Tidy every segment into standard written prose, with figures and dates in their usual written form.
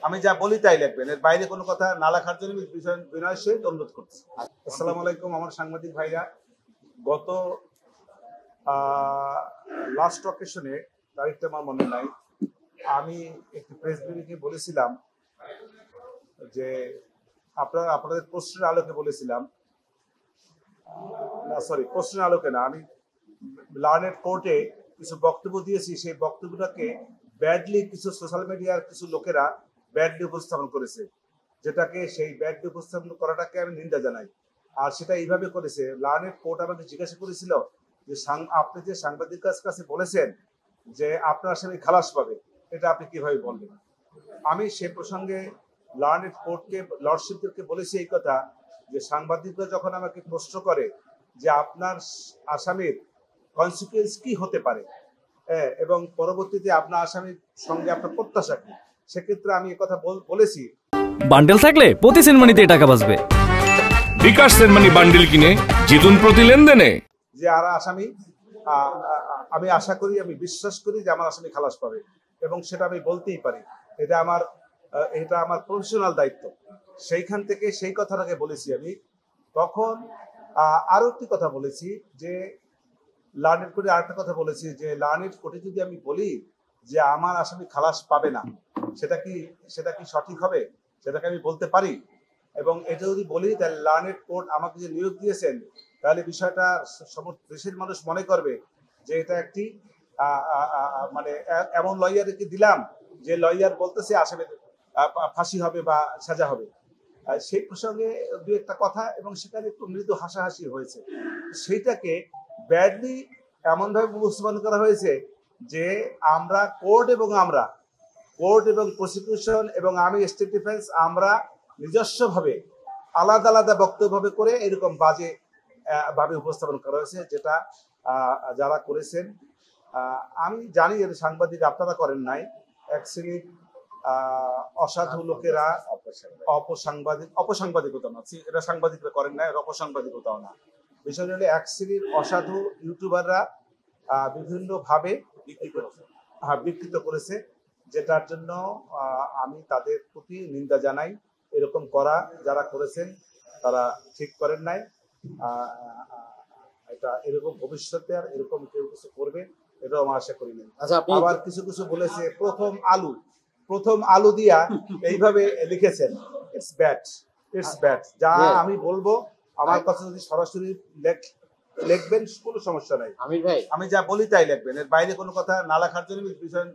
আমি যা বলি তাই লিখবেন, এর বাইরে কোনো কথা না লেখার জন্য বিনয়ের সহিত অনুরোধ করছি। আসসালামু আলাইকুম আমার সাংবাদিক ভাইরা। গত লাস্ট অকেশনে, তারিখটা আমার মনে নাই, আমি একটি প্রেস ব্রিফিংয়ে বলেছিলাম যে আপনাদের প্রশ্নের আলোকে বলেছিলাম, না সরি প্রশ্নের আলোকে না, আমি লার্নেড কোর্টে কিছু বক্তব্য দিয়েছি, সেই বক্তব্যটাকে ব্যাডলি কিছু সোশ্যাল মিডিয়ার কিছু লোকেরা ব্যাডলি উপস্থাপন করেছে, যেটাকে সেই ব্যাডলি উপস্থাপন করাটাকে আমি নিন্দা জানাই। আর সেটা এইভাবে করেছে, লার্নেড কোর্ট আমাকে জিজ্ঞাসা করেছিল যে আপনি যে সাংবাদিকের কাছে বলেছেন যে আপনার আসামি খালাস পাবে, এটা আপনি কিভাবে বলবেন? আমি সে প্রসঙ্গে লার্নেড কোর্টকে, লর্ডশিপদেরকে বলেছি এই কথা যে সাংবাদিকরা যখন আমাকে প্রশ্ন করে যে আপনার আসামির কনসিকুয়েন্স কি হতে পারে এবং পরবর্তীতে আপনার আসামির সঙ্গে আপনার প্রত্যাশা কি, সেক্ষেত্রে আমি কথা বলেছি বান্ডেল থাকলে প্রতি সেনমানিতে টাকা বাঁচবে। বিকাশ সেনমানি বান্ডেল কিনে জিতুন প্রতি লেনদেনে। যে আর আসামি, আমি আশা করি, আমি বিশ্বাস করি যে আমার আসামি খালাস পাবে এবং সেটা আমি বলতেই পারি, এটা আমার প্রফেশনাল দায়িত্ব। সেইখান থেকে সেই কথাটাকে বলেছি আমি। তখন আরো একটি কথা বলেছি যে লার্নেড কোর্টে আরেকটা কথা বলেছি যে লার্নেড কোর্টে যদি আমি বলি যে আমার আসামি খালাস পাবে না, সেটা কি সঠিক হবে? সেটাকে আমি বলতে পারি। এবং এটা যদি বলি তাহলে লার্নেড কোর্ট আমাকে যে নিয়োগ দিয়েছেন, তাহলে বিষয়টা সমস্ত দেশের মানুষ মনে করবে যে এটা একটি মানে এমন লয়ারকে দিলাম যে লয়ার বলতেছে আসামির ফাঁসি হবে বা সাজা হবে। সেই প্রসঙ্গে দু একটা কথা এবং সেখানে একটু মৃদু হাসাহাসি হয়েছে। সেইটাকে ব্যাডলি এমনভাবে উপস্থাপন করা হয়েছে যে কোর্ট এবং প্রসিকিউশন এবং আমি স্টেট ডিফেন্স, আমরা নিজস্বভাবে আলাদা আলাদা বক্তব্য করে এরকম বাজে ভাবে উপস্থাপন করা হয়েছে, যেটা যারা করেছেন আমি জানি এর সাংবাদিক আপনারা করেন নাই। এক শ্রেণীর অসাধু লোকেরা, অপসাংবাদিকতা না, এটা সাংবাদিকরা করেন না, এর অপসাংবাদিকতাও না, বিষয় হলে এক শ্রেণীর অসাধু ইউটিউবাররা বিভিন্নভাবে বিকৃত করেছে, যেটার জন্য আমি তাদের প্রতি নিন্দা জানাই। এরকম করা যারা করেছেন তারা ঠিক করেন নাই। এটা এরকম ভবিষ্যতে আর এরকম কেউ কিছু করবে এটাও আমি আশা করি না। আবার কিছু বলেছে প্রথম আলু দিয়া এইভাবে লিখেছেন, ইটস ব্যাড। যা আমি বলবো আমার কথা যদি সরাসরি লিখবেন কোনো সমস্যা নাই, আমি যা বলি তাই লিখবেন, এর বাইরে কোনো কথা না লেখার জন্য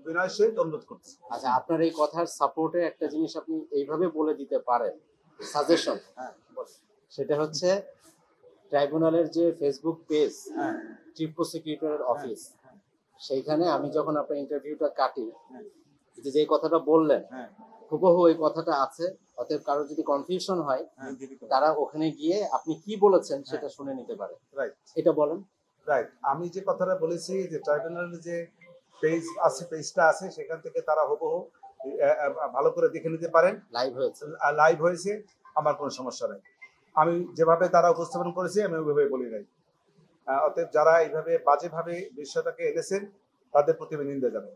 বিনয়ের সহিত অনুরোধ করছি। আচ্ছা, আপনার এই কথার সাপোর্টে একটা জিনিস আপনি এইভাবে বলে দিতে পারেন, সাজেশন। সেটা হচ্ছে ট্রাইব্যুনালের যে ফেসবুক পেজ, চিফ প্রসিকিউটরের অফিস, সেইখানে আমি যখন আপনার ইন্টারভিউটা কাটি, যে কথাটা বললেন হুবহু ওই কথাটা আছে। অতএব কারো যদি কনফিউশন হয় তারা ওখানে গিয়ে আপনি কি বলেছেন সেটা শুনে নিতে পারে। রাইট, এটা বলেন। রাইট, আমি যে কথাটা বলেছি যে ট্রাইব্যুনালের যে পেজটা আছে সেখান থেকে তারা হুবহু ভালো করে দেখে নিতে পারেন। লাইভ হয়েছে, আমার কোনো সমস্যা নেই। আমি যেভাবে তারা উপস্থাপন করেছে আমি ওইভাবে বলি নাই। অতএব যারা এইভাবে বাজেভাবে বিষয়টাকে এনেছেন তাদের প্রতি আমি নিন্দা জানাই।